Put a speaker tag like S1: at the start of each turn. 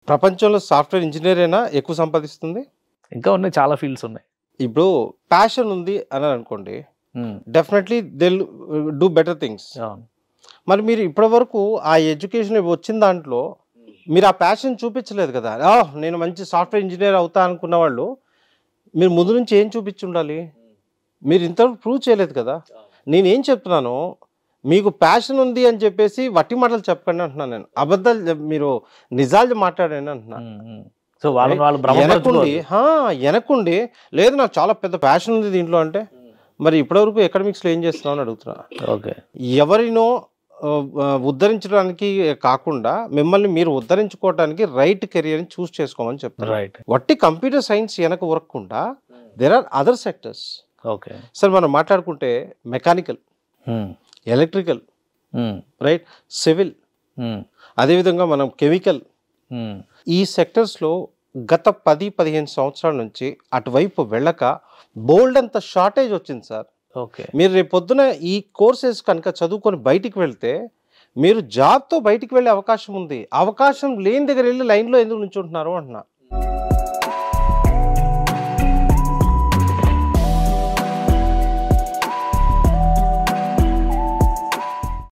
S1: ప్రపంచంలో సాఫ్ట్వేర్ ఇంజినీరేనా ఎక్కువ సంపాదిస్తుంది?
S2: ఇంకా ఉన్నాయి, చాలా ఫీల్డ్స్ ఉన్నాయి.
S1: ఇప్పుడు ప్యాషన్ ఉంది అని అనుకోండి, definitely they do better things. మరి మీరు ఇప్పటి వరకు ఆ ఎడ్యుకేషన్ వచ్చిన దాంట్లో మీరు ఆ ప్యాషన్ చూపించలేదు కదా. నేను మంచి సాఫ్ట్వేర్ ఇంజనీర్ అవుతా అనుకున్న వాళ్ళు మీరు ముందు నుంచి ఏం చూపించి ఉండాలి? మీరు ఇంతవరకు ప్రూవ్ చేయలేదు కదా. నేనేం చెప్తున్నాను, మీకు ప్యాషన్ ఉంది అని చెప్పేసి వట్టి మాటలు చెప్పండి అంటున్నాను నేను. అబద్ధాలు మీరు నిజాలు మాట్లాడండి అంటున్నాను.
S2: సో
S1: వెనకుండి లేదు నాకు చాలా పెద్ద ప్యాషన్ ఉంది దీంట్లో అంటే, మరి ఇప్పటివరకు ఎకడమిక్స్లో ఏం చేస్తున్నావు అని అడుగుతున్నా.
S2: ఓకే,
S1: ఎవరినో ఉద్ధరించడానికి కాకుండా మిమ్మల్ని మీరు ఉద్ధరించుకోవడానికి రైట్ కెరియర్ని చూస్ చేసుకోమని చెప్తారు. వట్టి కంప్యూటర్ సైన్స్ వెనక ఉరకకుండా there are other sectors.
S2: Okay
S1: sir, మనం మాట్లాడుకుంటే మెకానికల్, ఎలక్ట్రికల్, రైట్, సివిల్, అదేవిధంగా మనం కెమికల్, ఈ సెక్టర్స్లో గత 10-15 సంవత్సరాల నుంచి అటువైపు వెళ్ళక బోల్డ్ అంత షార్టేజ్ వచ్చింది సార్.
S2: ఓకే,
S1: మీరు రేపు పొద్దున ఈ కోర్సెస్ కనుక చదువుకొని బయటికి వెళ్తే మీరు జాబ్తో బయటికి వెళ్ళే అవకాశం ఉంది. అవకాశం లేని దగ్గర వెళ్ళి లైన్లో ఎందుకు నిల్చుంటున్నారు అంటున్నా.